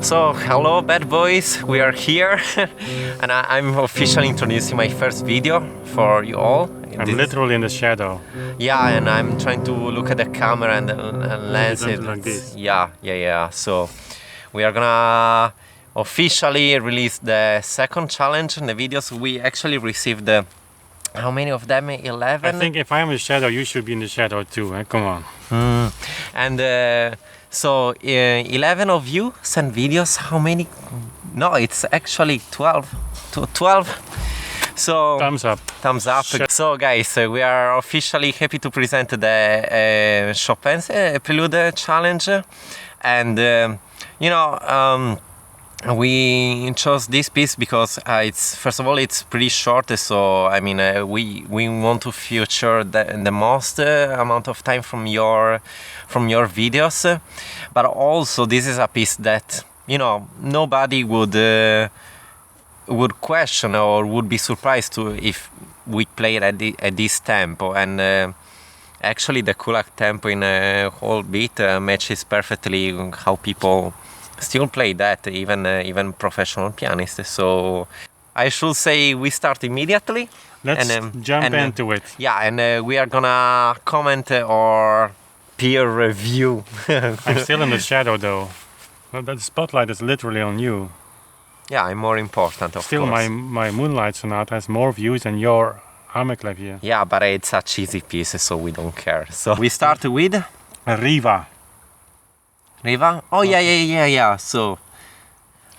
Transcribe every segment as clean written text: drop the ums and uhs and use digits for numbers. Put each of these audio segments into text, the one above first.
So, hello bad boys, we are here and I'm officially introducing my first video for you all. I'm literally in the shadow. Yeah, and I'm trying to look at the camera and lens it. Like this. Yeah. So, we are gonna officially release the second challenge in the videos. We actually received how many of them? 11? I think if I'm in the shadow, you should be in the shadow too, eh? Come on. And so 11 of you sent videos. How many? No, it's actually 12. 12. So Thumbs up. Thumbs up. So guys, we are officially happy to present the Chopin's Prelude challenge, and we chose this piece because it's, first of all, it's pretty short, so I mean we want to feature the most amount of time from your videos, but also this is a piece that nobody would question or would be surprised to if we play it at this tempo, and actually the Kulak tempo in a whole beat matches perfectly how people still play that, even professional pianists. So I should say we start immediately. Let's jump into it. Yeah, and we are gonna comment or peer review. I'm still in the shadow though. Well, that spotlight is literally on you. Yeah, I'm more important, of still, course. my Moonlight Sonata has more views than your Hammerklavier. Yeah, but it's a cheesy piece, so we don't care. So we start with Riva. Riva? Oh yeah. So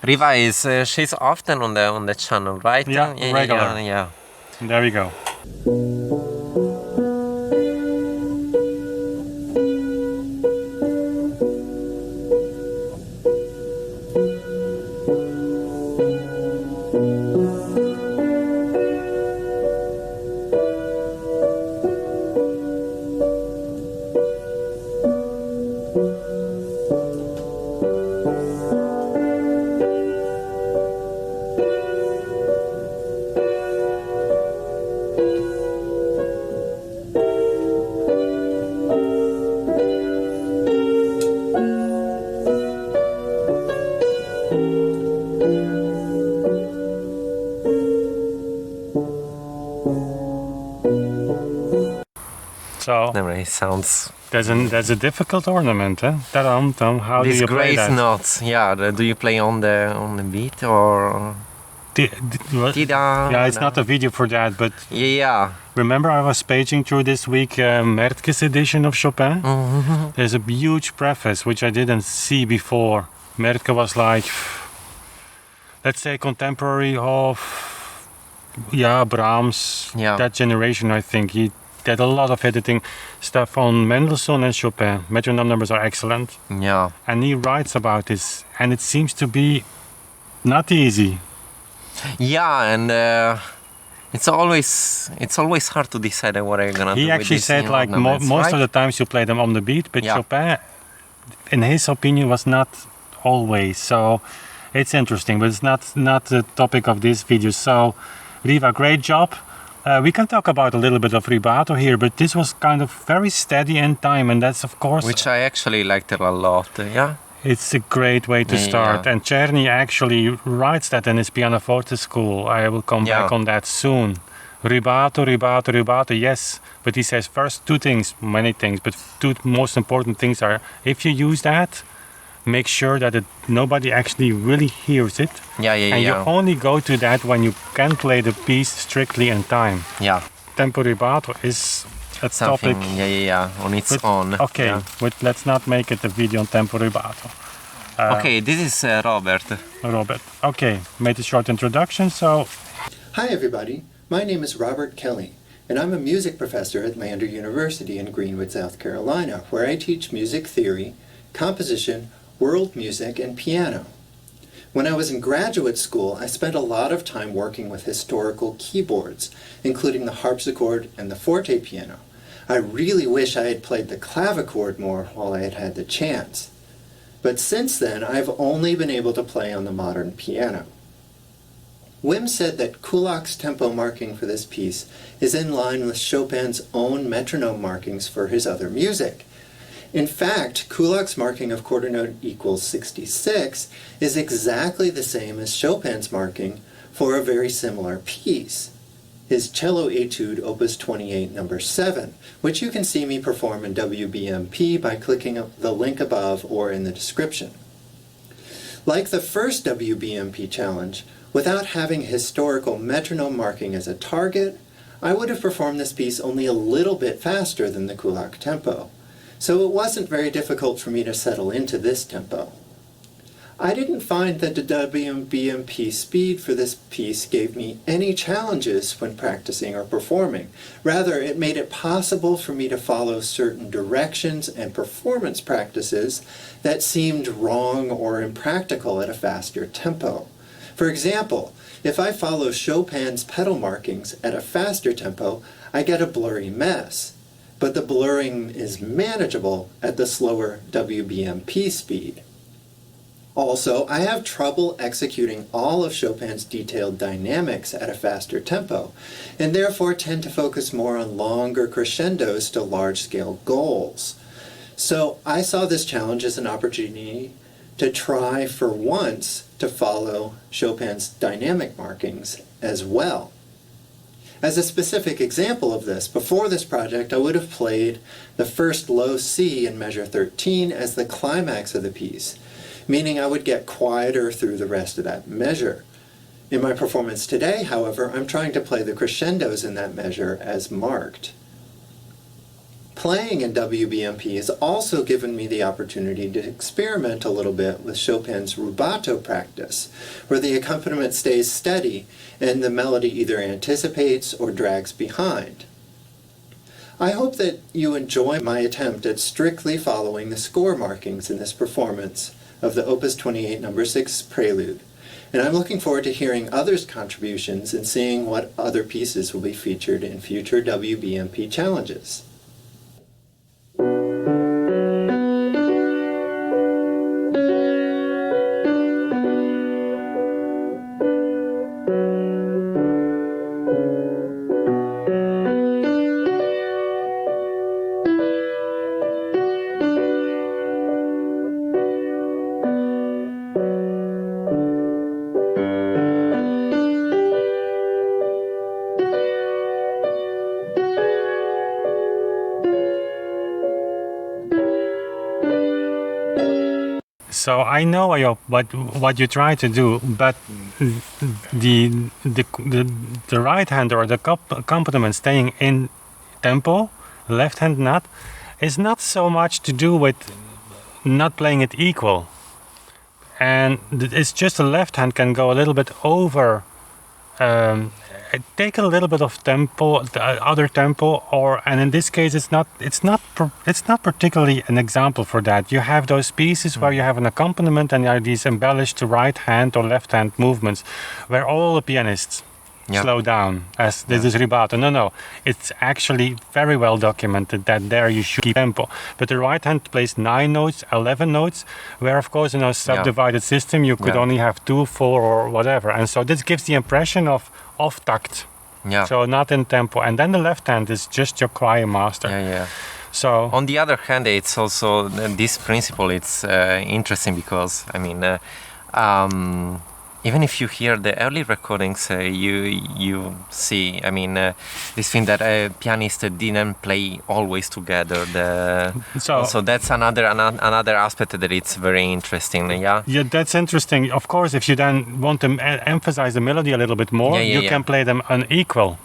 Riva is she's often on the channel, right? Yeah, regular. Yeah. There we go. So Anyway, sounds. there's a difficult ornament, eh? How do These you play grace that? notes. Yeah. Do you play on the beat or? What? Yeah, it's not a video for that, but Yeah. remember I was paging through this week Mertke's edition of Chopin? Mm-hmm. There's a huge preface which I didn't see before. Mertke was like, let's say, contemporary of Brahms, that generation. I think he did a lot of editing stuff on Mendelssohn and Chopin. Metronome numbers are excellent. Yeah. And he writes about this, and it seems to be not easy. Yeah, and it's always hard to decide what I'm gonna do. He actually said like most of the times you play them on the beat, but Chopin, in his opinion, was not always. So it's interesting, but it's not the topic of this video. So Riva, great job. We can talk about a little bit of rubato here, but this was kind of very steady in time, and that's of course... Which I actually liked it a lot, yeah? It's a great way to start, and Czerny actually writes that in his pianoforte school. I will come back on that soon. Rubato, yes, but he says first two things, many things, but two most important things are, if you use that, make sure that nobody actually really hears it. And you only go to that when you can play the piece strictly in time. Yeah. Tempo rubato is a topic. On its own. Okay, but let's not make it a video on tempo rubato. Okay, this is Robert. Okay, made a short introduction, so... Hi everybody, my name is Robert Kelly, and I'm a music professor at Lander University in Greenwood, South Carolina, where I teach music theory, composition, world music, and piano. When I was in graduate school, I spent a lot of time working with historical keyboards, including the harpsichord and the forte piano. I really wish I had played the clavichord more while I had had the chance. But since then, I've only been able to play on the modern piano. Wim said that Kulak's tempo marking for this piece is in line with Chopin's own metronome markings for his other music. In fact, Kullak's marking of quarter note equals 66 is exactly the same as Chopin's marking for a very similar piece, his cello etude opus 28 number 7, which you can see me perform in WBMP by clicking the link above or in the description. Like the first WBMP challenge, without having historical metronome marking as a target, I would have performed this piece only a little bit faster than the Kullak tempo, so it wasn't very difficult for me to settle into this tempo. I didn't find that the WBMP speed for this piece gave me any challenges when practicing or performing. Rather, it made it possible for me to follow certain directions and performance practices that seemed wrong or impractical at a faster tempo. For example, if I follow Chopin's pedal markings at a faster tempo, I get a blurry mess, but the blurring is manageable at the slower WBMP speed. Also, I have trouble executing all of Chopin's detailed dynamics at a faster tempo, and therefore tend to focus more on longer crescendos to large-scale goals. So I saw this challenge as an opportunity to try for once to follow Chopin's dynamic markings as well. As a specific example of this, before this project I would have played the first low C in measure 13 as the climax of the piece, meaning I would get quieter through the rest of that measure. In my performance today, however, I'm trying to play the crescendos in that measure as marked. Playing in WBMP has also given me the opportunity to experiment a little bit with Chopin's rubato practice, where the accompaniment stays steady and the melody either anticipates or drags behind. I hope that you enjoy my attempt at strictly following the score markings in this performance of the Opus 28 number 6 Prelude, and I'm looking forward to hearing others' contributions and seeing what other pieces will be featured in future WBMP challenges. So I know what you try to do, but the right hand or the accompaniment staying in tempo, left hand not, is not so much to do with not playing it equal, and it's just the left hand can go a little bit over. Take a little bit of tempo, the other tempo, and in this case, it's not particularly an example for that. You have those pieces where you have an accompaniment and you have these embellished right hand or left hand movements, where all the pianists slow down as this is rubato. No, it's actually very well documented that there you should keep tempo. But the right hand plays 9 notes, 11 notes, where of course in a subdivided system you could only have 2, 4 or whatever. And so this gives the impression of off-takt. So not in tempo. And then the left hand is just your choir master. So on the other hand, it's also this principle. It's interesting because I mean, even if you hear the early recordings, you see. I mean, this thing that pianists didn't play always together. So that's another aspect that it's very interesting. Yeah, that's interesting. Of course, if you then want to emphasize the melody a little bit more, you can play them unequal.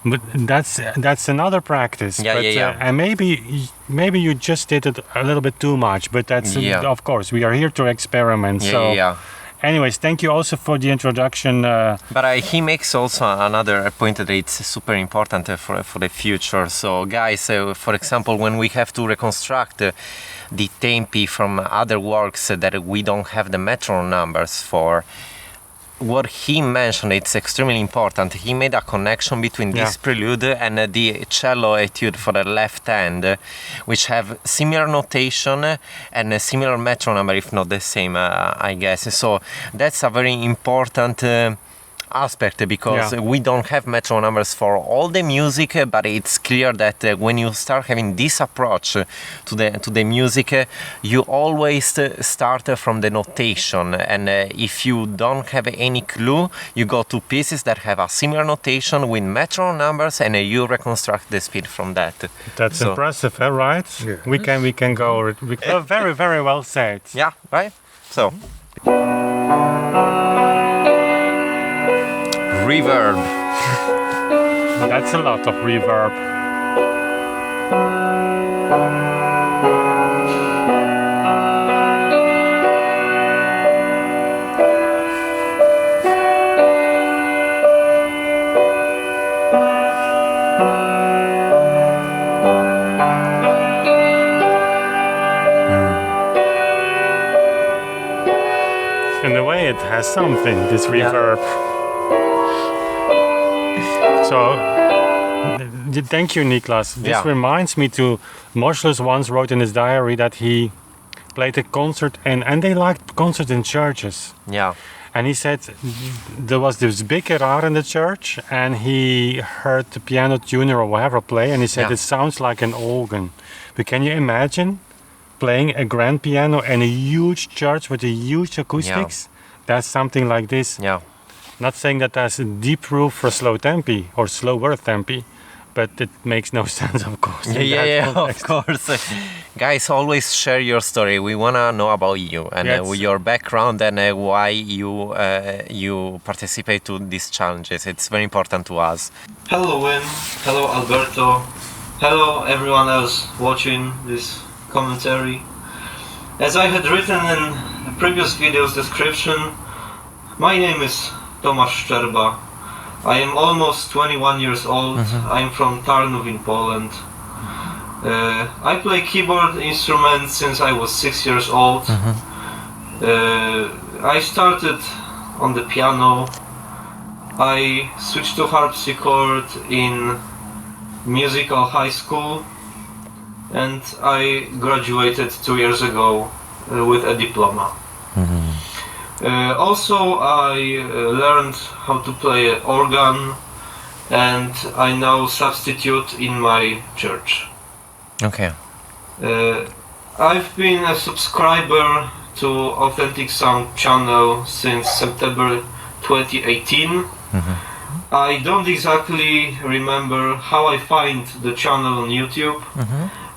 But that's another practice. And maybe you just did it a little bit too much. But that's of course we are here to experiment. Anyways, thank you also for the introduction. But he makes also another point that it's super important for the future. So guys, for example, when we have to reconstruct the tempi from other works that we don't have the metronome numbers for, what he mentioned, it's extremely important. He made a connection between this prelude and the cello etude for the left hand, which have similar notation and a similar metronome, if not the same, I guess. So that's a very important aspect, because we don't have metronome numbers for all the music, but it's clear that when you start having this approach to the music, you always start from the notation, and if you don't have any clue, you go to pieces that have a similar notation with metronome numbers, and you reconstruct the speed from that. That's impressive, right? Yeah. We can go. Very, very well said. Yeah, right. So. Reverb. That's a lot of reverb. In a way, it has something, this reverb. So, thank you, Niklas. This reminds me to Moschles once wrote in his diary that he played a concert and they liked concerts in churches. Yeah. And he said there was this big guitar in the church and he heard the piano tuner or whatever play and he said it sounds like an organ. But can you imagine playing a grand piano in a huge church with a huge acoustics? That's something like this. Yeah. Not saying that there's a deep proof for slow tempi or slower tempi, but it makes no sense, of course. Of course. Guys, always share your story. We want to know about you and your background and why you participate to these challenges. It's very important to us. Hello, Wim. Hello, Alberto. Hello, everyone else watching this commentary. As I had written in a previous video's description, my name is Tomasz Szczerba. I am almost 21 years old. I'm from Tarnów in Poland. I play keyboard instruments since I was 6 years old. I started on the piano. I switched to harpsichord in musical high school and I graduated 2 years ago with a diploma. Also, I learned how to play organ and I now substitute in my church. Okay. I've been a subscriber to Authentic Sound channel since September 2018. I don't exactly remember how I find the channel on YouTube,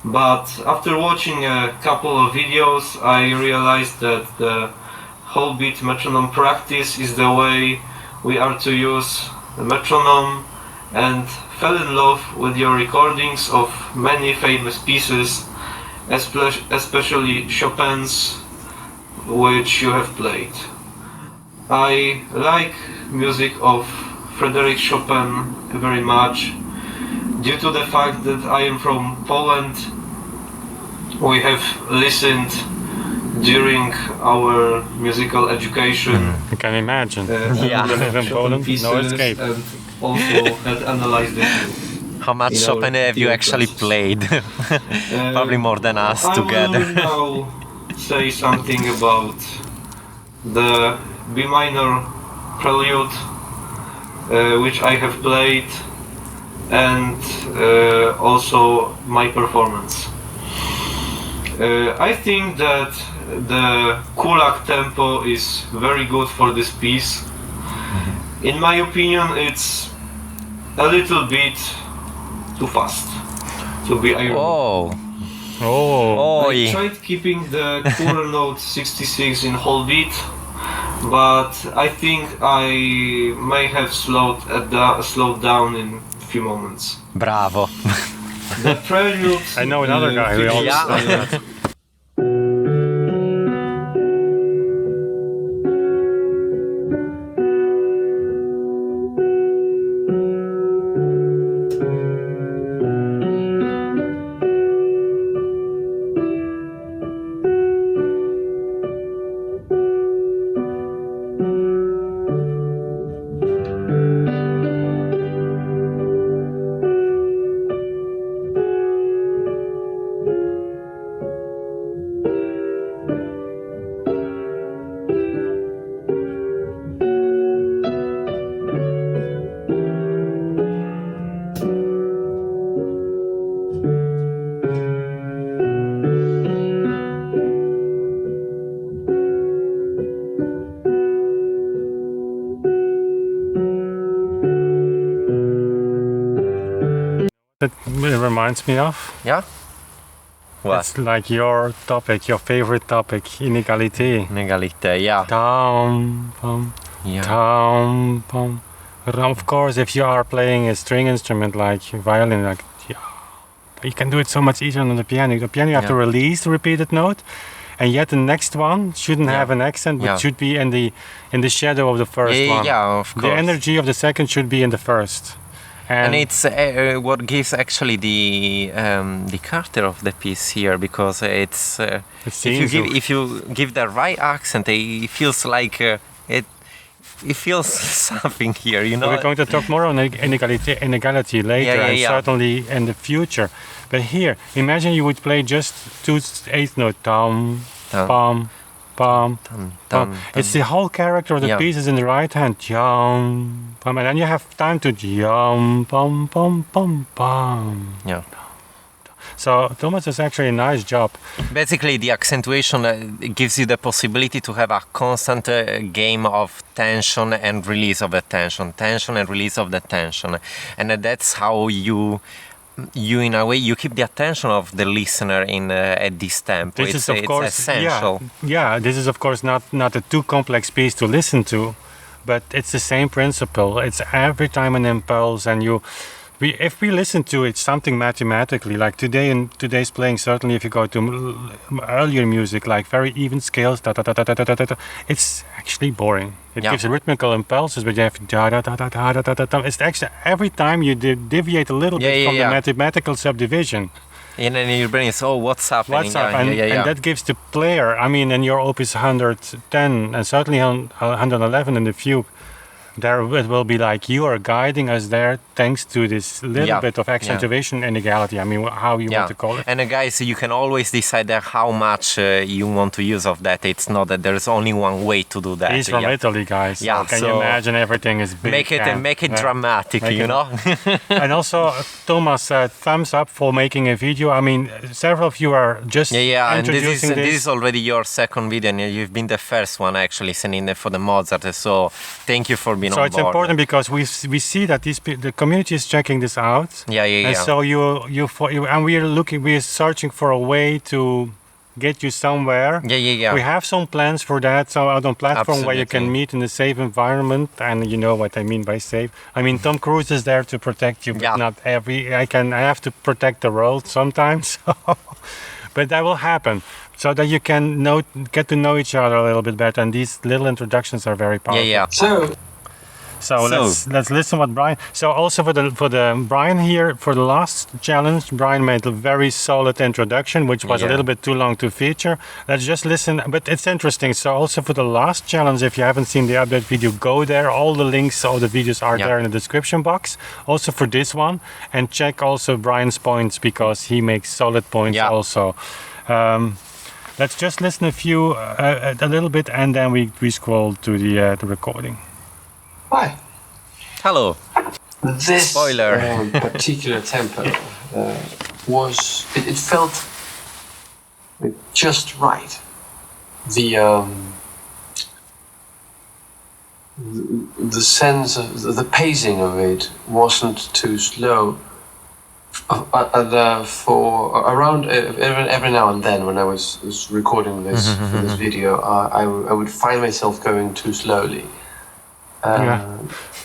but after watching a couple of videos I realized that the whole Beat Metronome Practice is the way we are to use the metronome, and fell in love with your recordings of many famous pieces, especially Chopin's, which you have played. I like music of Frédéric Chopin very much, due to the fact that I am from Poland. We have listened during our musical education. I can imagine. In Poland, no escape. And also had analyzed it. How much Chopin have you actually played? Probably more than us together. I will now say something about the B minor Prelude, which I have played, and also my performance. I think that the kulak tempo is very good for this piece. In my opinion, it's a little bit too fast, to be ironic. I tried keeping the core note 66 in whole beat, but I think I may have slowed down in a few moments. Bravo. The Prelude. I know another guy who always does that. reminds me of? Yeah. What? It's like your topic, your favorite topic, inégalité. Inégalité, yeah. Tom, pom, Yeah. tom, pom. But of course, if you are playing a string instrument like violin, like you can do it so much easier on the piano. The piano you have to release the repeated note, and yet the next one shouldn't have an accent, but should be in the shadow of the first one. Yeah, of course. The energy of the second should be in the first. And it's what gives actually the character of the piece here, because it's if you give the right accent, it feels like it feels something here, you know. We're going to talk more on inequality later, and certainly in the future. But here, imagine you would play just 2 eighth note, tom, pom, pom, pom. It's the whole character of the piece is in the right hand, yum, pom, and then you have time to yum, pom, pom, pom, pom. Yeah. So Thomas does actually a nice job. Basically, the accentuation gives you the possibility to have a constant game of tension and release of the tension and release of the tension, and that's how you in a way you keep the attention of the listener in at this tempo. This it's, is of course essential. Yeah. This is of course not a too complex piece to listen to, but it's the same principle. It's every time an impulse, and if we listen to it something mathematically, like today in today's playing, certainly if you go to earlier music like very even scales, it's actually boring. It gives rhythmical impulses, but you have it's actually every time you deviate a little bit from the mathematical subdivision. And then your brain is, what's happening? What's up? And that gives the player, I mean, in your opus 110 and certainly on 111 in the fugue, there it will be like you are guiding us there thanks to this little bit of accentuation inequality. I mean, how you want to call it. And guys, you can always decide how much you want to use of that. It's not that there's only one way to do that. He's from Italy, guys. Yeah, so can you imagine everything is big? Make it dramatic, you know. And also, Thomas, thumbs up for making a video. I mean, several of you are just introducing and this is already your second video, and you've been the first one actually sending it for the Mozart. So thank you for being on board. So it's important because we see that the community is checking this out. And so and we're searching for a way to get you somewhere. We have some plans for that. So out on platform where you can meet in a safe environment, and you know what I mean by safe. I mean Tom Cruise is there to protect you, but not every. I have to protect the world sometimes. But that will happen, so that you can get to know each other a little bit better. And these little introductions are very powerful. So let's listen what Brian. So also for the Brian here, for the last challenge, Brian made a very solid introduction, which was a little bit too long to feature. Let's just listen, but it's interesting. So also for the last challenge, if you haven't seen the update video, go there. All the links, all the videos are there in the description box. Also for this one, and check also Brian's points, because he makes solid points also. Let's just listen a little bit, and then we scroll to the recording. Hi. Hello. This Spoiler. Particular tempo was it felt just right. The sense of the pacing of it wasn't too slow. For around every now and then, when I was recording this for this video, I would find myself going too slowly.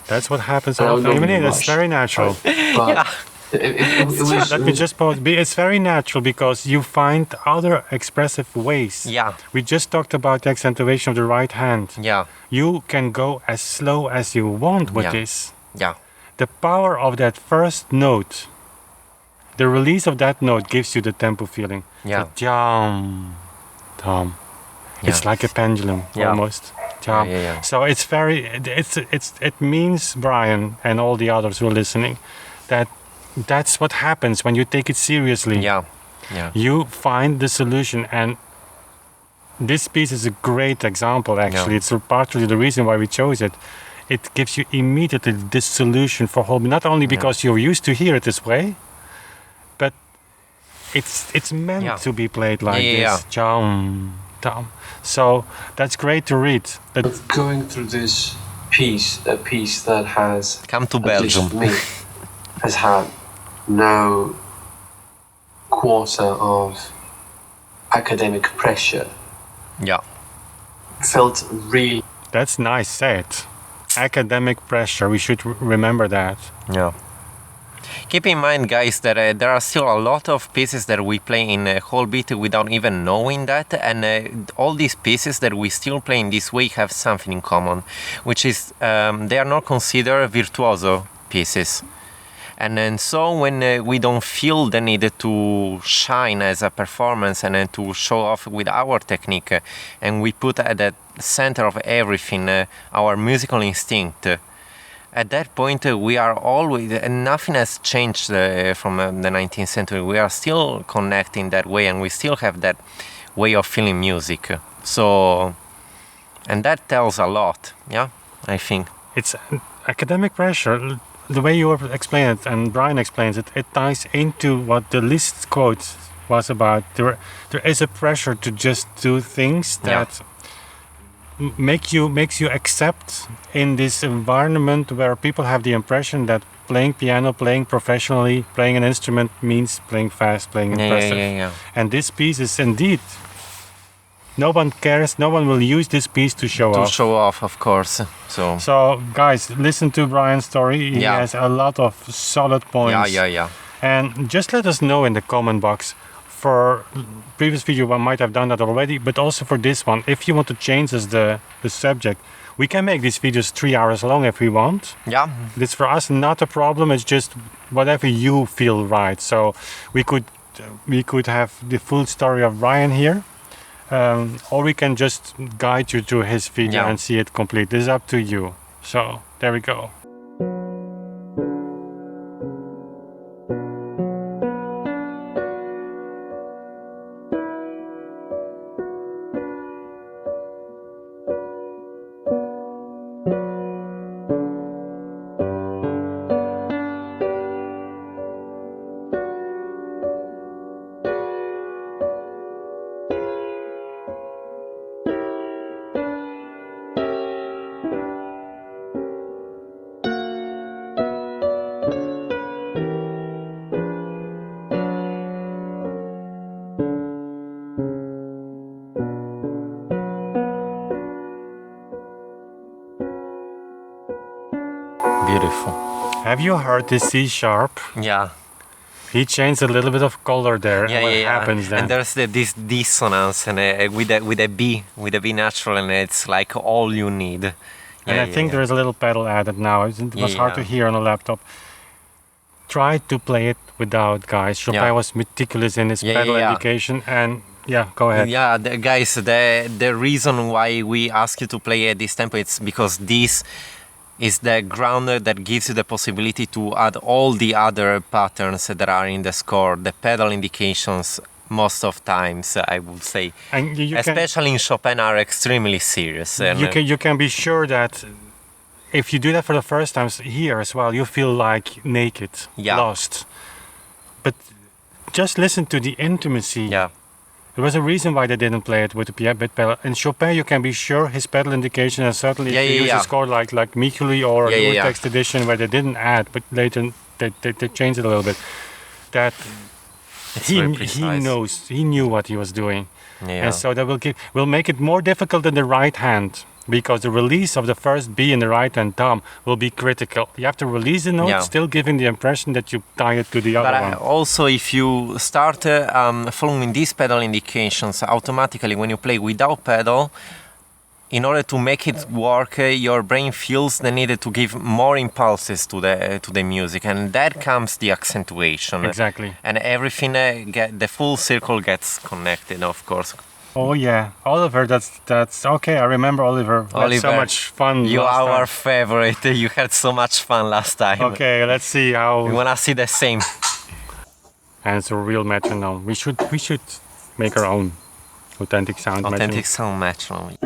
That's what happens often. I mean, it's very natural. But let me just pause. It's very natural because you find other expressive ways. We just talked about the accentuation of the right hand. You can go as slow as you want with this. The power of that first note, the release of that note gives you the tempo feeling. Jam, tom. It's like a pendulum almost. So it's very. It means, Brian and all the others who are listening, that's what happens when you take it seriously. You find the solution, and this piece is a great example. Actually, it's partly the reason why we chose it. It gives you immediately this solution for whole. Not only because you're used to hear it this way, but it's meant to be played like this. Tom. So that's great to read. Going through this piece, a piece that has come to Belgium, for me, has had no quarter of academic pressure. Yeah. Felt really. That's nice said. Academic pressure, we should remember that. Yeah. Keep in mind, guys, that there are still a lot of pieces that we play in whole beat without even knowing that, and all these pieces that we still play in this way have something in common, which is they are not considered virtuoso pieces. And so when we don't feel the need to shine as a performance and to show off with our technique, and we put at the center of everything our musical instinct, at that point we are always, and nothing has changed from the 19th century. We are still connecting that way, and we still have that way of feeling music. So, and that tells a lot, yeah, I think. It's academic pressure. The way you explain it, and Brian explains it, it ties into what the Liszt quote was about. There is a pressure to just do things that makes you accept in this environment where people have the impression that playing piano, playing professionally, playing an instrument means playing fast, playing impressive. And this piece is indeed. No one cares. No one will use this piece to show off. To show off, of course. So, guys, listen to Brian's story. He has a lot of solid points. Yeah. And just let us know in the comment box. For previous video, one might have done that already, but also for this one, if you want to change the subject, we can make these videos 3 hours long if we want. Yeah. It's for us not a problem. It's just whatever you feel right. So we could have the full story of Brian here. Or we can just guide you through his video and see it complete. This is up to you. So, there we go. Beautiful. Have you heard the C sharp? Yeah. He changed a little bit of color there. What happens then? And there's this dissonance and with a B natural, and it's like all you need. And I think there is a little pedal added now. It was hard to hear on a laptop. Try to play it without, guys. Chopin was meticulous in his pedal indication, and go ahead. Yeah, guys, the reason why we ask you to play at this tempo, it's because this is the grounder that gives you the possibility to add all the other patterns that are in the score, the pedal indications. Most of times, I would say, and especially in Chopin, are extremely serious. And you can be sure that if you do that for the first time here as well, you feel like naked, lost. But just listen to the intimacy. Yeah. There was a reason why they didn't play it with the bit pedal. In Chopin, you can be sure his pedal indication, and certainly if you use a score like Mikuli or the text edition where they didn't add, but later they changed it a little bit. That he knew what he was doing, and so that will make it more difficult in the right hand, because the release of the first B in the right hand thumb will be critical. You have to release the note, still giving the impression that you tie it to the other one. But also, if you start following these pedal indications, automatically when you play without pedal, in order to make it work, your brain feels the need to give more impulses to the music, and that comes the accentuation. Exactly. And everything, the full circle gets connected, of course. Oh yeah, Oliver, that's okay. I remember Oliver. Oliver, so much fun. You are our favorite. You had so much fun last time. Okay, let's see how. We wanna see the same. And it's a real metronome. We should make our own authentic sound. Authentic sound metronome.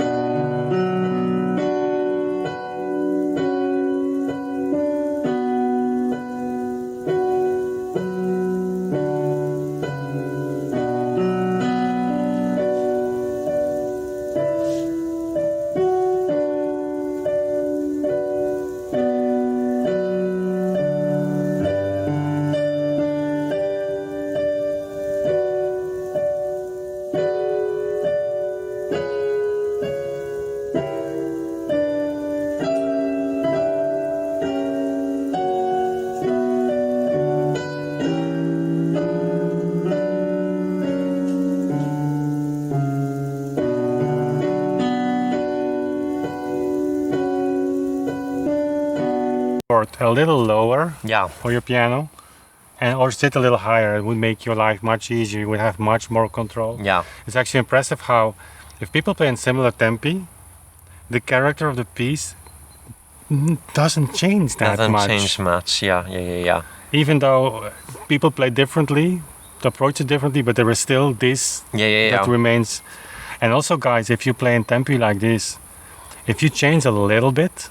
keyboard a little lower for your piano, or sit a little higher. It would make your life much easier. You would have much more control. Yeah. It's actually impressive how, if people play in similar tempi, the character of the piece doesn't change that much. Doesn't change much. Yeah. Even though people play differently, the approach it differently, but there is still this that remains. And also, guys, if you play in tempi like this, if you change a little bit,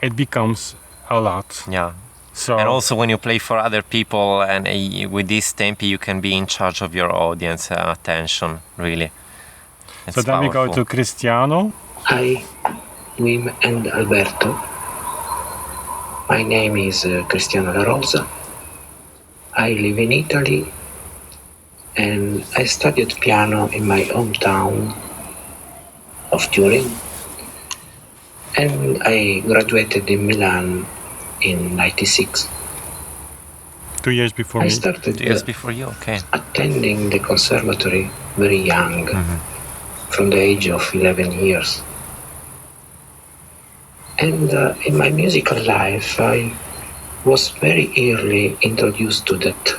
it becomes a lot. Yeah. So, and also when you play for other people and with this tempi, you can be in charge of your audience attention, really. It's so then powerful. We go to Cristiano. Hi, Wim and Alberto. My name is Cristiano La Rosa. I live in Italy and I studied piano in my hometown of Turin, and I graduated in Milan in '96. 2 years before me. I started 2 years before you, okay. attending the conservatory very young, from the age of 11 years. And in my musical life, I was very early introduced to that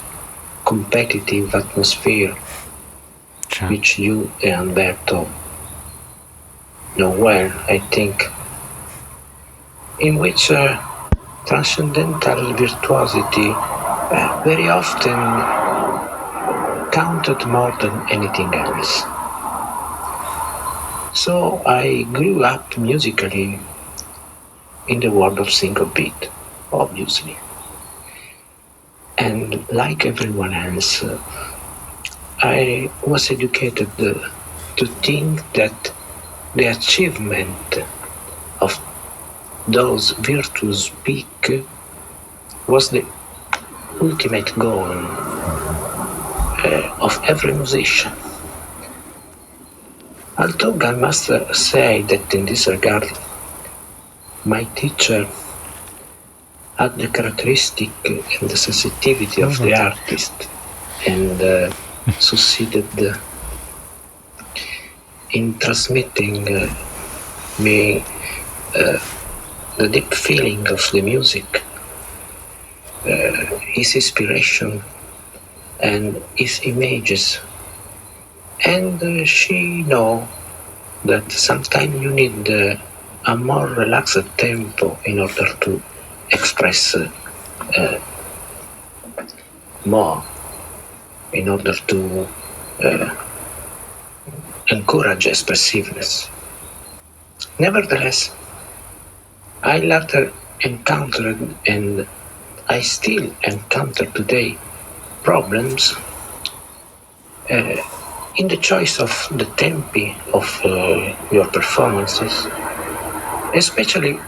competitive atmosphere, which you and Alberto know well, I think, in which transcendental virtuosity very often counted more than anything else. So I grew up musically in the world of single beat, obviously. And like everyone else, I was educated to think that the achievement of those virtuous peak was the ultimate goal of every musician. Although I must say that in this regard, my teacher had the characteristic and the sensitivity of the artist, and succeeded in transmitting me the deep feeling of the music, his inspiration and his images. And she know that sometimes you need a more relaxed tempo in order to express more, in order to encourage expressiveness. Nevertheless, I later encountered, and I still encounter today, problems in the choice of the tempi of your performances, especially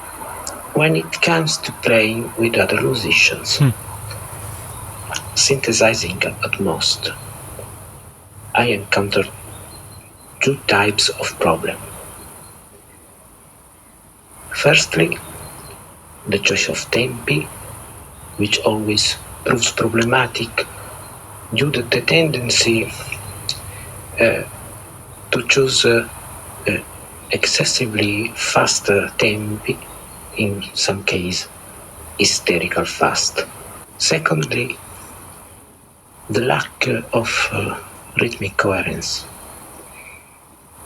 when it comes to playing with other musicians. Synthesizing at most, I encountered two types of problem. Firstly, the choice of tempi, which always proves problematic due to the tendency to choose excessively faster tempi, in some case hysterical fast. Secondly, the lack of rhythmic coherence.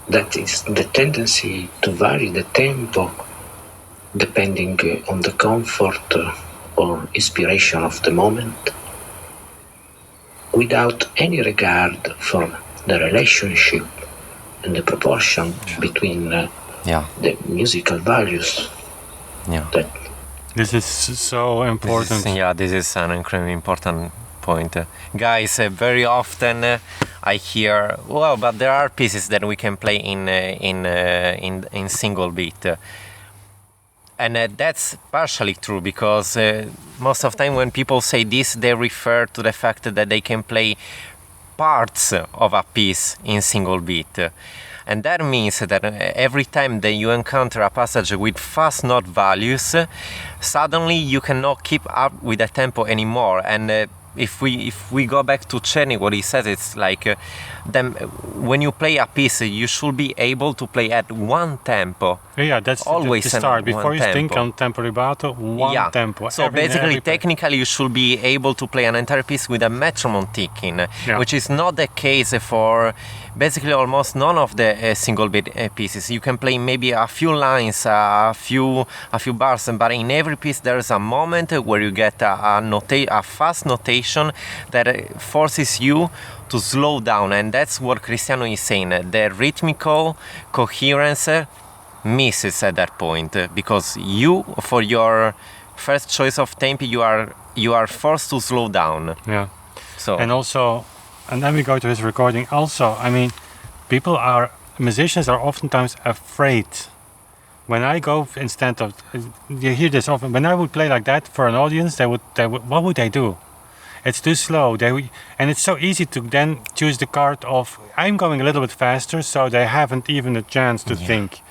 That is the tendency to vary the tempo depending on the comfort or inspiration of the moment, without any regard for the relationship and the proportion between the musical values. That this is so important. This is an incredibly important point. Guys, very often I hear, well, but there are pieces that we can play in single beat. And that's partially true, because most of the time when people say this, they refer to the fact that they can play parts of a piece in single beat. And that means that every time that you encounter a passage with fast note values, suddenly you cannot keep up with the tempo anymore. And if we go back to Czerny, what he says, it's like then when you play a piece, you should be able to play at one tempo Yeah, that's always the start. Before you tempo. think on tempo rubato, one tempo. So basically, technically, you should be able to play an entire piece with a metronome ticking, which is not the case for basically almost none of the single beat pieces. You can play maybe a few lines, a few bars, but in every piece there is a moment where you get a fast notation that forces you to slow down, and that's what Cristiano is saying. The rhythmical coherence misses at that point, because you, for your first choice of tempo, you are forced to slow down. Yeah. So and then we go to his recording. Also, I mean, musicians are oftentimes afraid. When I go, instead of, you hear this often, when I would play like that for an audience, they would what would they do? It's too slow. And it's so easy to then choose the card of, I'm going a little bit faster, so they haven't even a chance to think.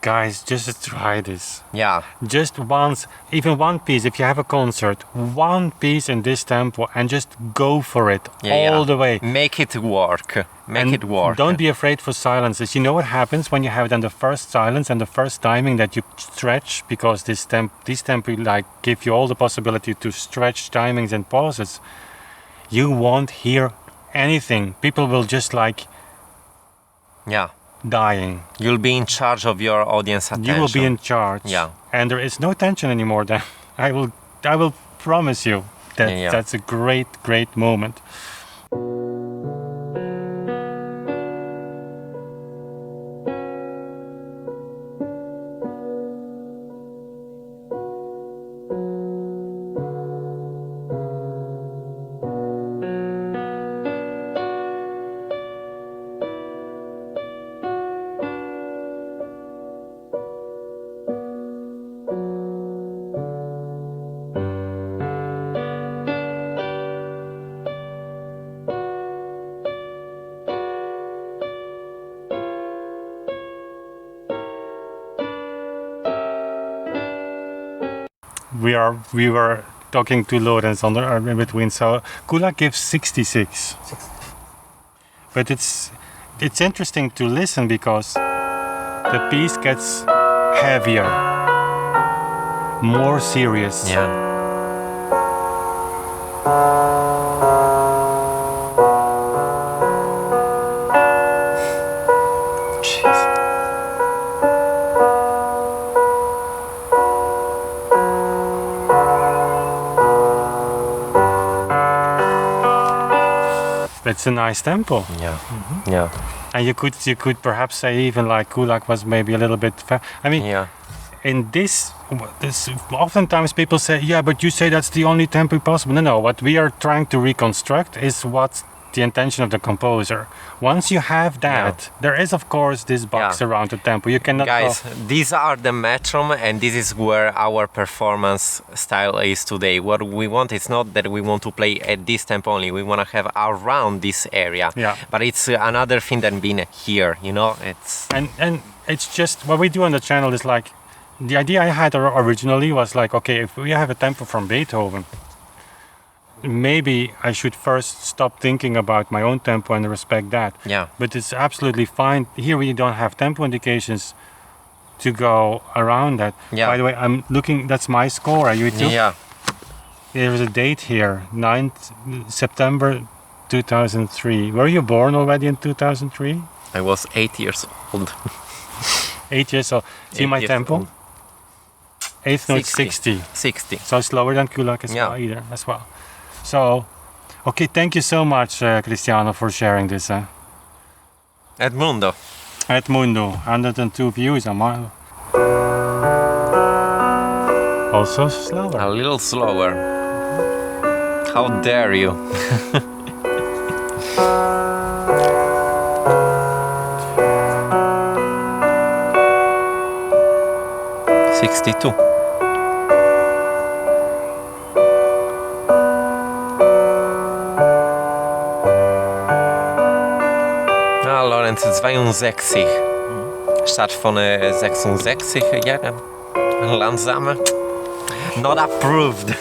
Guys, just try this. Yeah. Just once, even one piece, if you have a concert, one piece in this tempo and just go for it all the way. Make it work. Make it work. Don't be afraid for silences. You know what happens when you have then the first silence and the first timing that you stretch, because these tempi like give you all the possibility to stretch timings and pauses. You won't hear anything. People will just like dying. You'll be in charge of your audience attention. You will be in charge. Yeah. And there is no tension anymore then. I will promise you that that's a great moment. We were talking to Lorenz in between. So Kulak gives 66. But it's interesting to listen because the piece gets heavier, more serious. Yeah. It's a nice tempo. Yeah. Yeah. And you could perhaps say even like Kulak was maybe a little bit I mean, in this oftentimes people say, yeah, but you say that's the only tempo possible. No, what we are trying to reconstruct is what's the intention of the composer. Once you have that, there is of course this box around the tempo. You cannot Guys, these are the metronome, and this is where our performance style is today. What we want is not that we want to play at this tempo only. We want to have around this area. Yeah. But it's another thing than being here, you know? It's and it's just what we do on the channel is like, the idea I had originally was like, okay, if we have a tempo from Beethoven, maybe I should first stop thinking about my own tempo and respect that. Yeah. But it's absolutely fine. Here we don't have tempo indications to go around that. Yeah. By the way, I'm looking, that's my score. Are you too? Yeah. There's a date here, 9th September 2003. Were you born already in 2003? I was 8 years old. 8 years old. See my tempo? Old. Eighth note 60. 60. So slower than Kulak as well. So, okay, thank you so much, Cristiano, for sharing this. Edmundo. 102 views a mile. Also slower. A little slower. How dare you? $62. Lorenz 62. Statt von 66 jeden. Langsame. Not approved.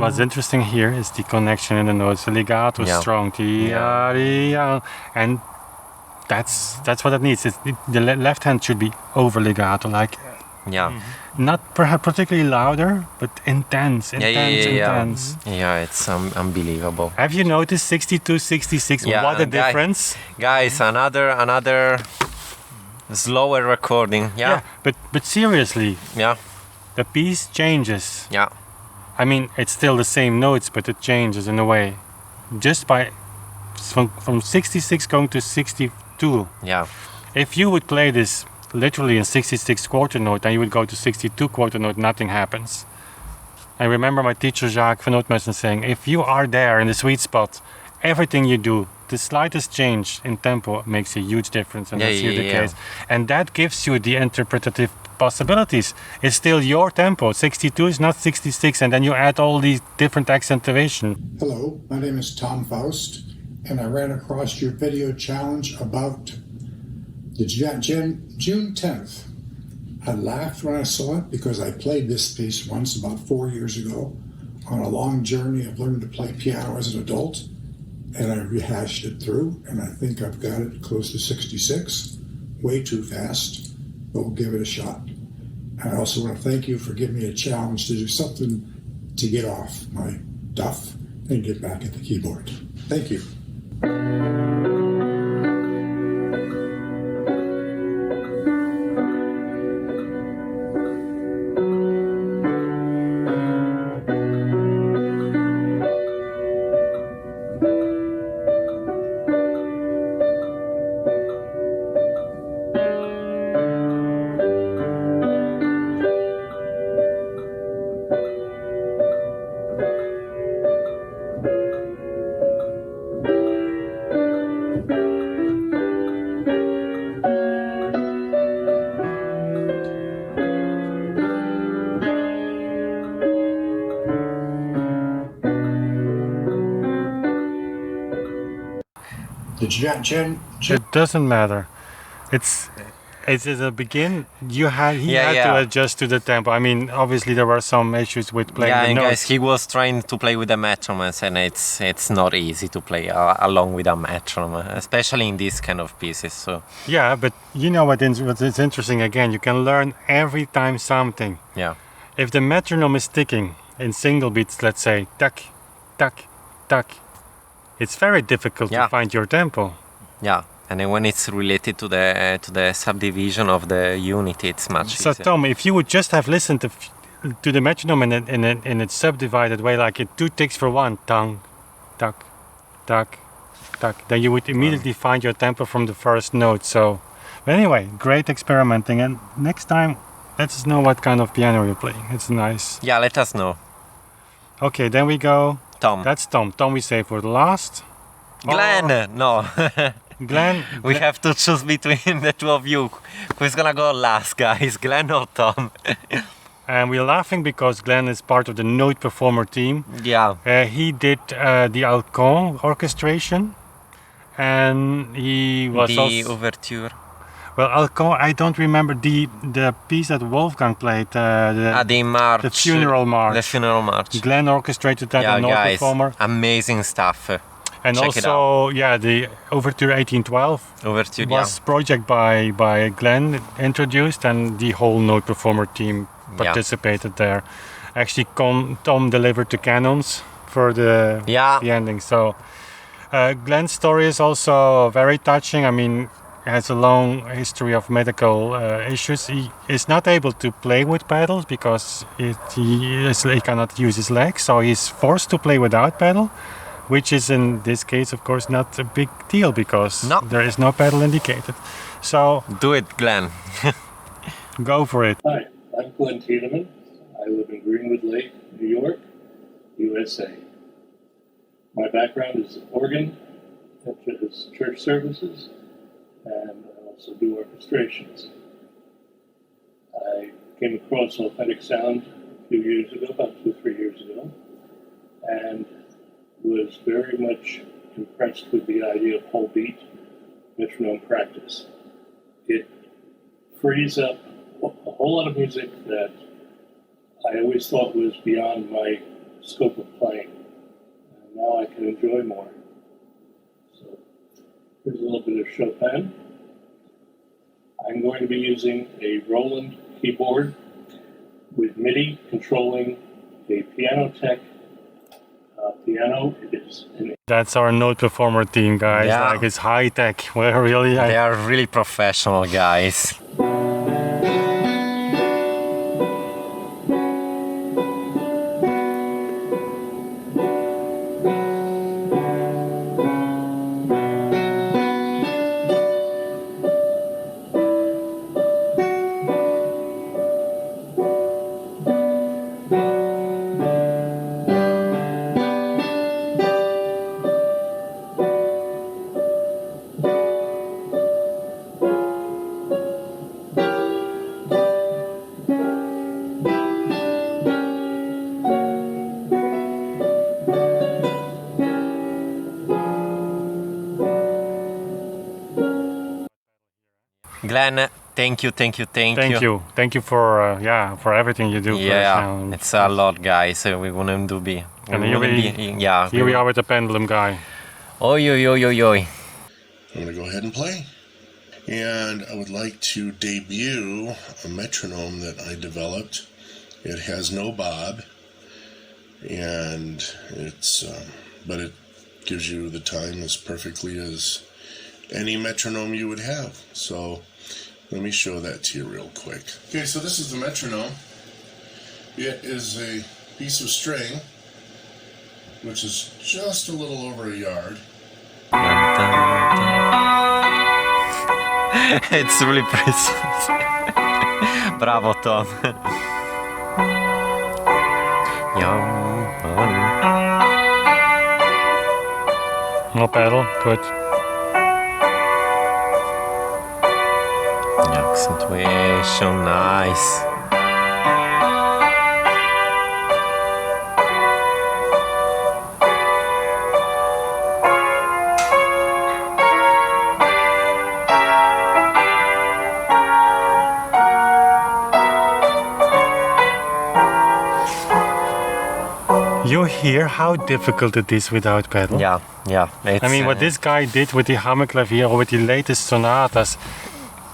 what's interesting here is the connection in the notes. The legato is strong, and that's what it needs. The left hand should be over legato, like not perhaps particularly louder, but intense. Yeah, it's unbelievable. Have you noticed 62, 66? What a difference, guys! Another slower recording. Yeah, but seriously, the piece changes. Yeah. I mean, it's still the same notes, but it changes in a way. Just by from 66 going to 62. Yeah. If you would play this literally in 66 quarter note and you would go to 62 quarter note, nothing happens. I remember my teacher Jacques van Ootmessen saying, if you are there in the sweet spot, everything you do, the slightest change in tempo makes a huge difference, and that's here the case. And that gives you the interpretative possibilities. It's still your tempo. 62 is not 66, and then you add all these different accentuation. Hello, my name is Tom Faust, and I ran across your video challenge about the June 10th. I laughed when I saw it because I played this piece once about 4 years ago on a long journey of learning to play piano as an adult, and I rehashed it through, and I think I've got it close to 66, way too fast, but we'll give it a shot. I also want to thank you for giving me a challenge to do something to get off my duff and get back at the keyboard. Thank you. It doesn't matter. It's at the begin. He had to adjust to the tempo. I mean, obviously there were some issues with playing the notes. Guys, he was trying to play with a metronome, and it's not easy to play along with a metronome, especially in these kind of pieces. So yeah, but you know what is interesting? Again, you can learn every time something. Yeah. If the metronome is ticking in single beats, let's say tuck, tuck, tuck, it's very difficult to find your tempo. Yeah, and then when it's related to the subdivision of the unit, it's much easier. So Tom, if you would just have listened to the metronome in its subdivided way, like it 2 ticks for 1, tung, tuck, tuck, tuck, then you would immediately find your tempo from the first note. So, but anyway, great experimenting, and next time let us know what kind of piano you're playing. It's nice. Yeah, let us know. Okay, then we go. Tom. That's Tom. Tom we say for the last. Glenn! No. Glenn. We have to choose between the two of you. Who's gonna go last, guys? Glenn or Tom? And we're laughing because Glenn is part of the Note Performer team. Yeah. He did the Alcon orchestration, and he was the overture. Well, Alcon, I don't remember the piece that Wolfgang played. The march. The funeral march. The funeral march. Glenn orchestrated that in Note Performer. Amazing stuff. And check also, the Overture 1812 was project by Glenn introduced, and the whole Note Performer team participated there. Actually, Tom delivered the canons for the ending. So Glenn's story is also very touching. I mean, he has a long history of medical issues. He is not able to play with pedals because he cannot use his legs, so he's forced to play without pedal, which is in this case, of course, not a big deal because there is no pedal indicated. So do it, Glenn. Go for it. Hi, I'm Glenn Tiedemann. I live in Greenwood Lake, New York, USA. My background is organ, church services, and I also do orchestrations. I came across authentic sound a few years ago, about 2 or 3 years ago, and was very much impressed with the idea of whole beat metronome practice. It frees up a whole lot of music that I always thought was beyond my scope of playing. And now I can enjoy more. So here's a little bit of Chopin. I'm going to be using a Roland keyboard with MIDI controlling a Pianotech piano. It is an That's our note performer team, guys. Yeah. Like, it's high tech. We're really. They are really professional guys. Glenn, thank you. Thank you for everything you do. Yeah, it's a lot, guys. We wouldn't do be. And here we are with the pendulum guy. Oi, oi, oi, oi, oi. I'm going to go ahead and play. And I would like to debut a metronome that I developed. It has no bob, and it's but it gives you the time as perfectly as any metronome you would have. So let me show that to you real quick. Okay, so this is the metronome. It is a piece of string, which is just a little over a yard. It's really precise. Bravo, Tom. No pedal, good. Accentuation, nice. You hear how difficult it is without pedal? Yeah. I mean, what this guy did with the Hammerklavier or with the latest sonatas,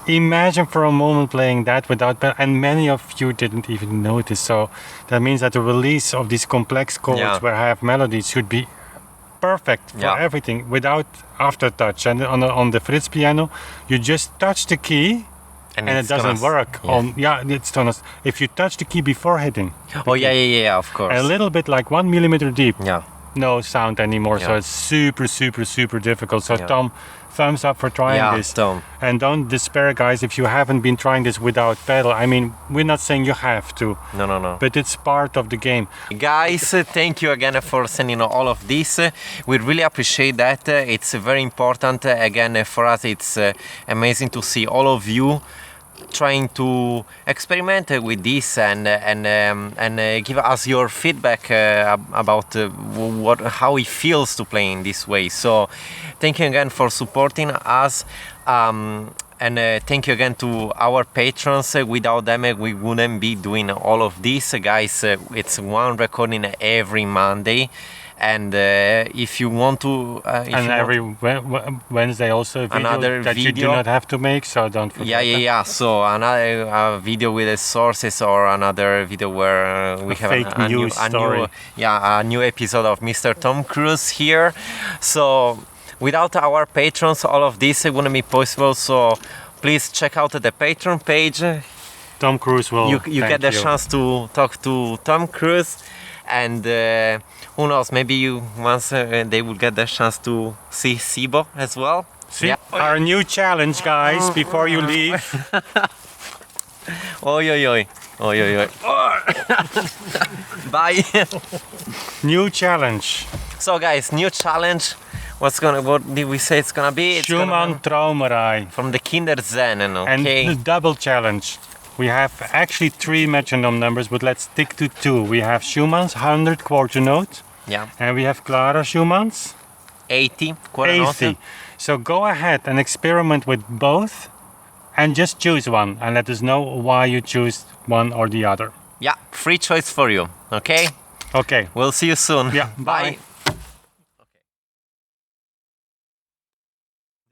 imagine for a moment playing that without pedal, and many of you didn't even notice. So that means that the release of these complex chords where I have melodies should be perfect for everything without aftertouch. And on the Fritz piano, you just touch the key. And it doesn't work. It's tonus. If you touch the key before hitting. Of course. A little bit like 1 millimeter deep. Yeah. No sound anymore. So it's super difficult. So Tom, thumbs up for trying this. Tom. And don't despair, guys, if you haven't been trying this without pedal. I mean, we're not saying you have to. No. But it's part of the game. Guys, thank you again for sending all of this. We really appreciate that. It's very important. Again, for us, it's amazing to see all of you trying to experiment with this and give us your feedback about how it feels to play in this way. So thank you again for supporting us, and thank you again to our patrons. Without them we wouldn't be doing all of this, guys. It's one recording every Monday. And if you want to, every Wednesday also a video another that video. You do not have to make, so don't forget. Yeah. So another video with the sources, or another video where we have a new episode of Mr. Tom Cruise here. So without our patrons, all of this wouldn't be possible. So please check out the Patreon page. Tom Cruise will. You get the chance to talk to Tom Cruise. And who knows, maybe once they will get the chance to see Sibo as well. See, our new challenge, guys, before you leave. Oi. Bye. New challenge. So guys, new challenge. What did we say it's gonna be? It's Schumann Träumerei. From the Kinderszenen, okay? And the double challenge. We have actually 3 metronome numbers, but let's stick to 2. We have Schumann's 100 quarter note. Yeah. And we have Clara Schumann's 80 quarter note. So go ahead and experiment with both and just choose one and let us know why you choose one or the other. Yeah, free choice for you, okay? Okay. We'll see you soon. Yeah. Bye.